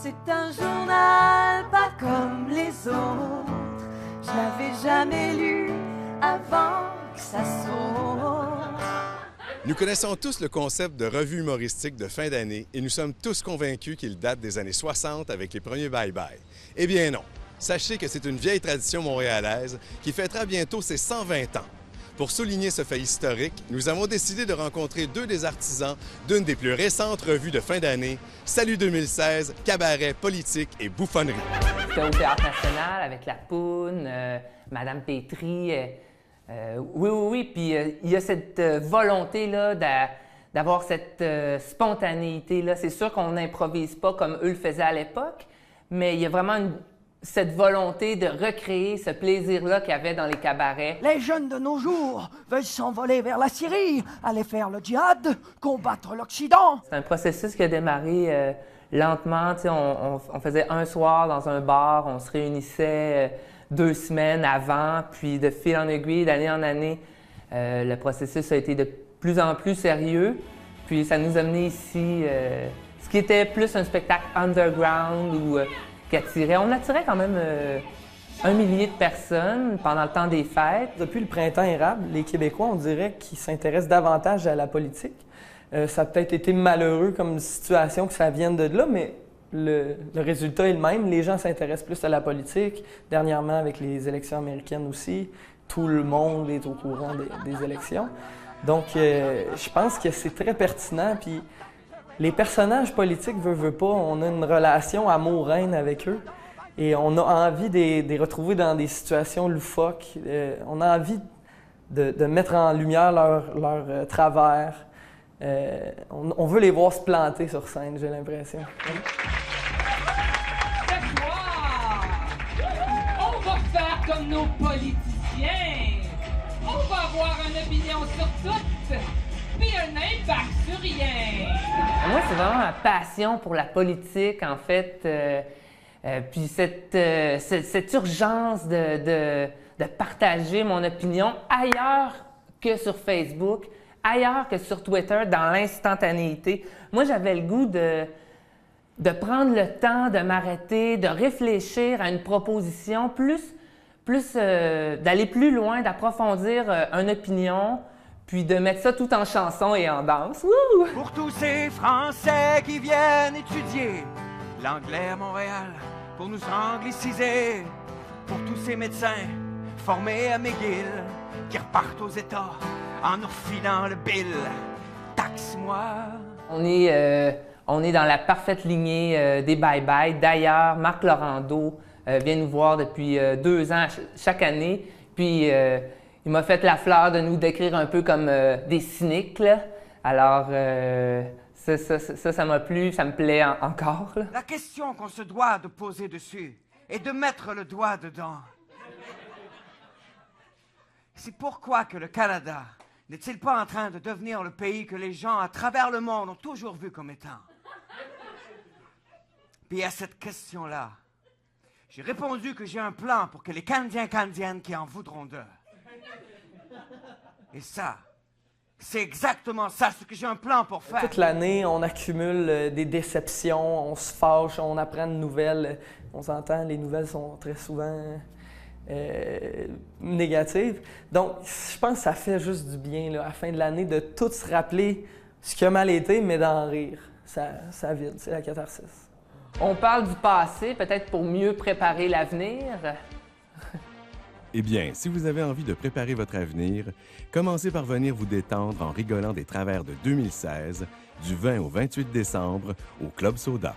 C'est un journal pas comme les autres. Je l'avais jamais lu avant que ça sorte. Nous connaissons tous le concept de revue humoristique de fin d'année et nous sommes tous convaincus qu'il date des années 60 avec les premiers bye-bye. Eh bien non. Sachez que c'est une vieille tradition montréalaise qui fêtera bientôt ses 120 ans. Pour souligner ce fait historique, nous avons décidé de rencontrer deux des artisans d'une des plus récentes revues de fin d'année, Salut 2016, cabaret, politique et bouffonnerie. C'était au Théâtre national avec La Poune, Madame Pétry. Oui. Puis il y a cette volonté-là d'avoir cette spontanéité-là. C'est sûr qu'on n'improvise pas comme eux le faisaient à l'époque, mais il y a vraiment cette volonté de recréer ce plaisir-là qu'il y avait dans les cabarets. Les jeunes de nos jours veulent s'envoler vers la Syrie, aller faire le djihad, combattre l'Occident. C'est un processus qui a démarré lentement. On faisait un soir dans un bar, on se réunissait 2 semaines avant, puis de fil en aiguille, d'année en année, le processus a été de plus en plus sérieux. Puis ça nous a mené ici, ce qui était plus un spectacle underground ou on attirait quand même 1 millier de personnes pendant le temps des fêtes. Depuis le printemps érable, les Québécois, on dirait qu'ils s'intéressent davantage à la politique. Ça a peut-être été malheureux comme situation que ça vienne de là, mais le résultat est le même. Les gens s'intéressent plus à la politique. Dernièrement, avec les élections américaines aussi, tout le monde est au courant des élections. Donc, je pense que c'est très pertinent. Puis, les personnages politiques, veut pas, on a une relation amour-haine avec eux et on a envie de les retrouver dans des situations loufoques. On a envie de mettre en lumière leur travers. On veut les voir se planter sur scène, j'ai l'impression. Ce soir, on va faire comme nos politiciens. On va avoir une opinion sur tout, puis un impact sur rien. Moi, c'est vraiment ma passion pour la politique, en fait. Puis cette urgence de partager mon opinion ailleurs que sur Facebook, ailleurs que sur Twitter, dans l'instantanéité. Moi, j'avais le goût de prendre le temps de m'arrêter, de réfléchir à une proposition, d'aller plus loin, d'approfondir une opinion, puis de mettre ça tout en chanson et en danse. Wouh! Pour tous ces Français qui viennent étudier l'anglais à Montréal pour nous angliciser, pour tous ces médecins formés à McGill qui repartent aux États en nous refilant le bill. Taxe-moi. On est dans la parfaite lignée des bye-bye. D'ailleurs, Marc Laurando vient nous voir depuis 2 ans chaque année. Puis il m'a fait la fleur de nous décrire un peu comme des cyniques, là. Alors, ça m'a plu, ça me plaît encore, là. La question qu'on se doit de poser dessus est de mettre le doigt dedans. C'est pourquoi que le Canada n'est-il pas en train de devenir le pays que les gens à travers le monde ont toujours vu comme étant? Puis à cette question-là, j'ai répondu que j'ai un plan pour que les Canadiens-Canadiennes qui en voudront d'eux. Et ça, c'est exactement ça, ce que j'ai un plan pour faire. Toute l'année, on accumule des déceptions, on se fâche, on apprend de nouvelles. On s'entend, les nouvelles sont très souvent négatives. Donc, je pense que ça fait juste du bien, là, à la fin de l'année, de tout se rappeler ce qui a mal été, mais d'en rire. Ça vide, c'est la catharsis. On parle du passé, peut-être pour mieux préparer l'avenir. Eh bien, si vous avez envie de préparer votre avenir, commencez par venir vous détendre en rigolant des travers de 2016, du 20 au 28 décembre, au Club Soda.